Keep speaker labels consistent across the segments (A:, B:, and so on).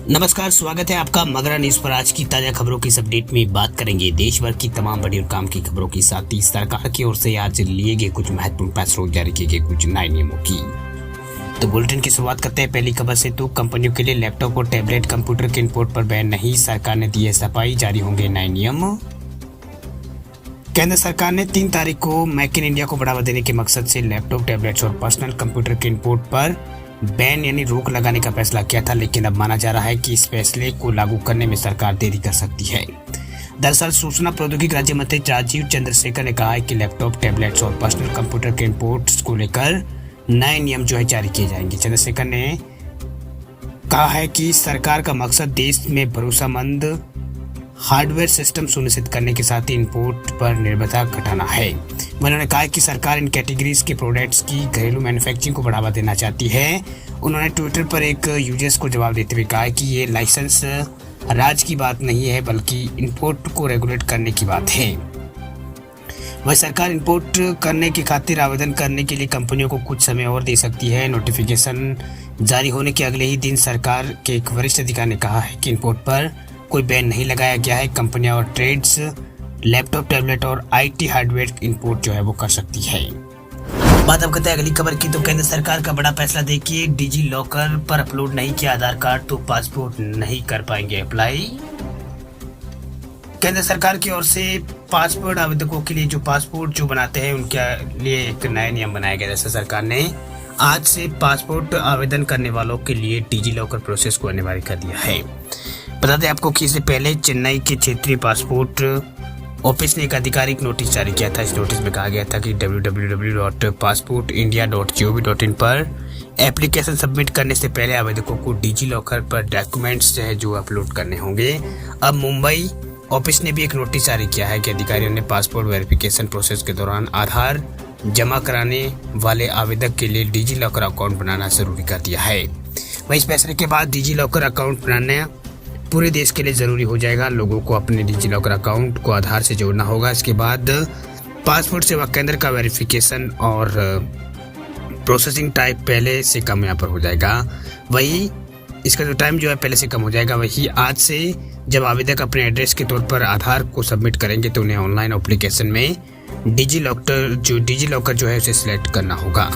A: नमस्कार, स्वागत है आपका मगरा न्यूज पर। आज की ताजा खबरों की इस अपडेट में बात करेंगे देश भर की तमाम बड़ी और काम की खबरों के साथ ही सरकार की ओर से आज लिए गए कुछ महत्वपूर्ण फैसलों, जारी किए गए कुछ नए नियमों की। तो बुलेटिन की शुरुआत करते हैं पहली खबर से। तो कंपनियों के लिए लैपटॉप और टैबलेट कंप्यूटर के इंपोर्ट पर बैन नहीं, सरकार ने दी है सफाई, जारी होंगे नए नियम। केंद्र सरकार ने 3 तारीख को मेक इन इंडिया को बढ़ावा देने के मकसद से लैपटॉप, टैबलेट्स और पर्सनल कंप्यूटर के इंपोर्ट पर बैन यानी रोक लगाने का फैसला किया था, लेकिन अब माना जा रहा है कि इस फैसले को लागू करने में सरकार देरी कर सकती है। दरअसल सूचना प्रौद्योगिकी राज्य मंत्री राजीव चंद्रशेखर ने कहा है कि लैपटॉप, टैबलेट्स और पर्सनल कंप्यूटर के इंपोर्ट्स को लेकर नए नियम जो है जारी किए जाएंगे। चंद्रशेखर ने कहा है कि सरकार का मकसद देश में भरोसेमंद हार्डवेयर सिस्टम सुनिश्चित करने के साथ ही इंपोर्ट पर निर्भरता घटाना है। उन्होंने कहा कि सरकार इन कैटेगरीज के प्रोडक्ट्स की घरेलू मैन्युफैक्चरिंग को बढ़ावा देना चाहती है। उन्होंने ट्विटर पर एक यूजर्स को जवाब देते हुए कहा कि ये लाइसेंस राज की बात नहीं है, बल्कि इंपोर्ट को रेगुलेट करने की बात है। वह सरकार इंपोर्ट करने की खातिर आवेदन करने के लिए कंपनियों को कुछ समय और दे सकती है। नोटिफिकेशन जारी होने के अगले ही दिन सरकार के एक वरिष्ठ अधिकारी ने कहा है कि इंपोर्ट पर कोई बैन नहीं लगाया गया है। कंपनियां और ट्रेड्स लैपटॉप, टैबलेट और आईटी हार्डवेयर इंपोर्ट जो है वो कर सकती है। बात अब करते हैं अगली खबर की। तो केंद्र सरकार का बड़ा फैसला देखिए, डिजी लॉकर पर अपलोड नहीं किया आधार कार्ड तो पासपोर्ट नहीं कर पाएंगे अप्लाई। केंद्र सरकार की ओर से पासपोर्ट आवेदकों के लिए जो पासपोर्ट जो बनाते हैं उनके लिए एक नया नियम बनाया गया। जैसे सरकार ने आज से पासपोर्ट आवेदन करने वालों के लिए डिजी लॉकर प्रोसेस को अनिवार्य कर दिया है। बता दें आपको कि इससे पहले चेन्नई के क्षेत्रीय पासपोर्ट ऑफिस ने एक आधिकारिक नोटिस जारी किया था। इस नोटिस में कहा गया था कि www.passportindia.gov.in पर एप्लीकेशन सबमिट करने से पहले आवेदकों को डिजी लॉकर पर डॉक्यूमेंट्स जो अपलोड करने होंगे। अब मुंबई ऑफिस ने भी एक नोटिस जारी किया है कि अधिकारियों ने पासपोर्ट वेरिफिकेशन प्रोसेस के दौरान आधार जमा कराने वाले आवेदक के लिए डिजी लॉकर अकाउंट बनाना जरूरी कर दिया है। वहीं इस फैसले के बाद डिजी लॉकर अकाउंट बनाना पूरे देश के लिए जरूरी हो जाएगा। लोगों को अपने डिजी लॉकर अकाउंट को आधार से जोड़ना होगा। इसके बाद पासपोर्ट सेवा केंद्र का वेरिफिकेशन और प्रोसेसिंग टाइम पहले से कम यहाँ पर हो जाएगा। वही इसका जो टाइम जो है पहले से कम हो जाएगा। वही आज से जब आवेदक अपने एड्रेस के तौर पर आधार को सबमिट करेंगे तो उन्हें ऑनलाइन एप्लीकेशन में डिजी लॉकर जो है उसे सिलेक्ट करना होगा।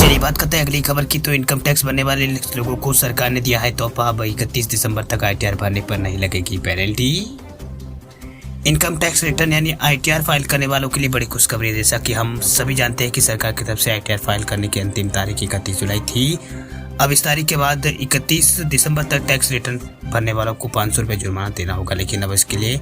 A: चलिए बात करते हैं अगली खबर की। तो इनकम टैक्स भरने वाले लोगों को सरकार ने दिया है तोहफा। 31 दिसंबर तक आईटीआर भरने पर नहीं लगेगी पेनल्टी। इनकम टैक्स रिटर्न यानी आईटीआर फाइल करने वालों के लिए बड़ी खुशखबरी है। जैसा कि हम सभी जानते हैं कि सरकार की तरफ से आईटीआर फाइल करने की अंतिम तारीख 31 जुलाई थी। अब इस तारीख के बाद 31 दिसंबर तक टैक्स रिटर्न भरने वालों को 500 रुपये जुर्माना देना होगा। लेकिन अब इसके लिए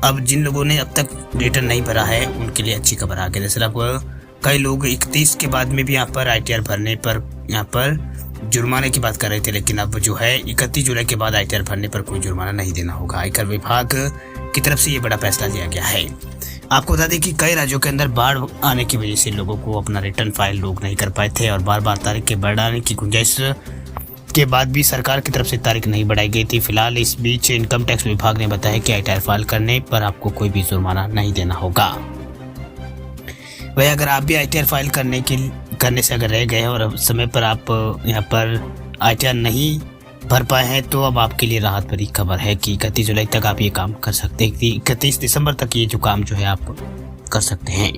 A: अब जिन लोगों ने अब तक रिटर्न नहीं भरा है उनके लिए अच्छी खबर आ गई। दरअसल अब कई लोग 31 के बाद में भी यहाँ पर आईटीआर भरने पर यहाँ पर जुर्माने की बात कर रहे थे, लेकिन अब जो है 31 जुलाई के बाद आईटीआर भरने पर कोई जुर्माना नहीं देना होगा। आयकर विभाग की तरफ से ये बड़ा फैसला लिया गया है। आपको बता दें कि कई राज्यों के अंदर बाढ़ आने की वजह से लोगों को अपना रिटर्न फाइल लोग नहीं कर पाए थे और बार बार तारीख के बढ़ाने की गुंजाइश के बाद भी सरकार की तरफ से तारीख नहीं बढ़ाई गई थी। फिलहाल इस बीच इनकम टैक्स विभाग ने बताया कि आईटीआर फाइल करने पर आपको कोई भी जुर्माना नहीं देना होगा। वही अगर आप भी आईटीआर फाइल करने से अगर रह गए हैं और समय पर आप यहाँ पर आईटीआर नहीं भर पाए हैं तो अब आपके लिए राहत भरी खबर है कि 31 जुलाई तक आप ये काम कर सकते हैं। 31 दिसंबर तक ये जो काम जो है आप कर सकते हैं।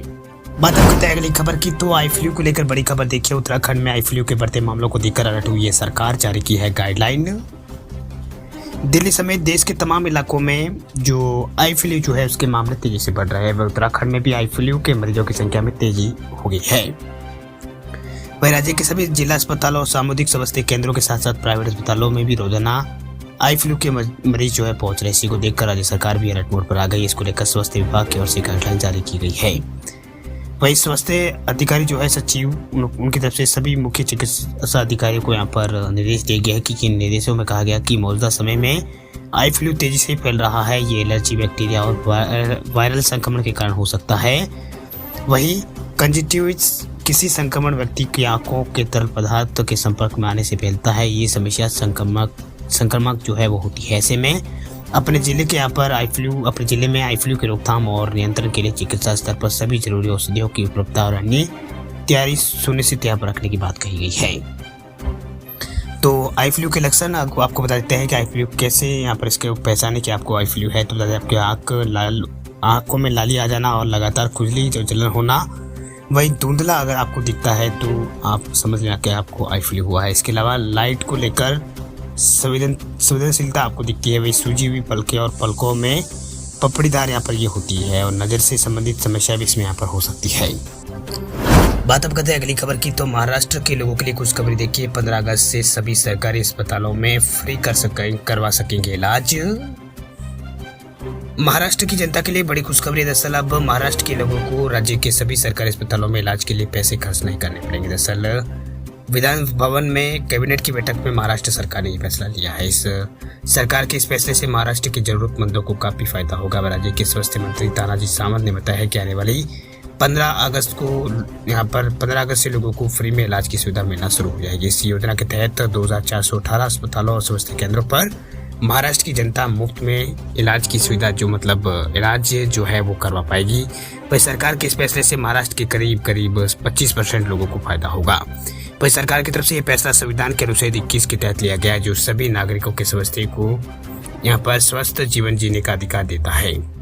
A: बात करते हैं अगली खबर की। तो आई फ्लू को लेकर बड़ी खबर देखिए। उत्तराखंड में आई फ्लू के बढ़ते मामलों को देखकर अलर्ट हुई है सरकार, जारी की है गाइडलाइन। दिल्ली समेत देश के तमाम इलाकों में जो आई फ्लू जो है उसके मामले तेजी से बढ़ रहे हैं। वह उत्तराखंड में भी आई फ्लू के मरीजों की संख्या में तेजी हो गई है। वही राज्य के सभी जिला अस्पतालों और सामुदायिक स्वास्थ्य केंद्रों के साथ साथ प्राइवेट अस्पतालों में भी रोजाना आई फ्लू के मरीज जो है पहुंच रहे। इसी को देखकर राज्य सरकार भी अलर्ट मोड पर आ गई। इसको लेकर स्वास्थ्य विभाग की ओर से गाइडलाइन जारी की गई है। वही स्वास्थ्य अधिकारी जो है सचिव उनकी तरफ से सभी मुख्य चिकित्सा अधिकारियों को यहाँ पर निर्देश दिया गया है कि इन निर्देशों में कहा गया कि मौजूदा समय में आई फ्लू तेजी से फैल रहा है। ये एलर्जी, बैक्टीरिया और वायरल संक्रमण के कारण हो सकता है। वही कंजक्टिविटिस किसी संक्रमण व्यक्ति की आंखों के तरल पदार्थ के संपर्क में आने से फैलता है। ये समस्या संक्रमक जो है वो होती है। ऐसे में अपने जिले में आई फ्लू की रोकथाम और नियंत्रण के लिए चिकित्सा स्तर पर सभी जरूरी औषधियों की उपलब्धता और अन्य तैयारी सुनिश्चित यहाँ पर रखने की बात कही गई है। तो आई फ्लू के लक्षण आपको बता देते हैं कि आई फ्लू कैसे यहाँ पर इसके पहचाने कि आपको आई फ्लू है। तो बता दें आपके आँखों में लाली आ जाना और लगातार खुजली जो जलन होना, वही धुंधला अगर आपको दिखता है तो आप समझ लेना कि आपको आई फ्लू हुआ है। इसके अलावा लाइट को लेकर संवेदनशीलता आपको दिखती है, वही सूजी हुई पलकें और पलकों में पपड़ीदार यहाँ पर ये होती है, और नज़र से संबंधित समस्या भी इसमें यहाँ पर हो सकती है। बात अब करते हैं अगली खबर की। तो महाराष्ट्र के लोगों के लिए कुछ खबरें देखिए। 15 अगस्त से सभी सरकारी अस्पतालों में फ्री करवा सकेंगे इलाज। महाराष्ट्र की जनता के लिए बड़ी खुशखबरी। दरअसल अब महाराष्ट्र के लोगों को राज्य के सभी सरकारी अस्पतालों में इलाज के लिए पैसे खर्च नहीं करने पड़ेंगे। दरअसल विधान भवन में कैबिनेट की बैठक में महाराष्ट्र सरकार ने यह फैसला लिया है। इस सरकार के इस फैसले से महाराष्ट्र के जरूरतमंदों को काफी फायदा होगा। राज्य के स्वास्थ्य मंत्री तानाजी सावंत ने बताया है कि आने वाली 15 अगस्त से लोगों को फ्री में इलाज की सुविधा मिलना शुरू हो जाएगी। इस योजना के तहत 2418 अस्पतालों और स्वास्थ्य केंद्रों पर महाराष्ट्र की जनता मुफ्त में इलाज की सुविधा इलाज जो है वो करवा पाएगी। वही सरकार के इस फैसले से महाराष्ट्र के करीब 25% लोगों को फायदा होगा। वही सरकार की तरफ से यह फैसला संविधान के अनुच्छेद 21 के तहत लिया गया है, जो सभी नागरिकों के स्वास्थ्य को यहाँ पर स्वस्थ जीवन जीने का अधिकार देता है।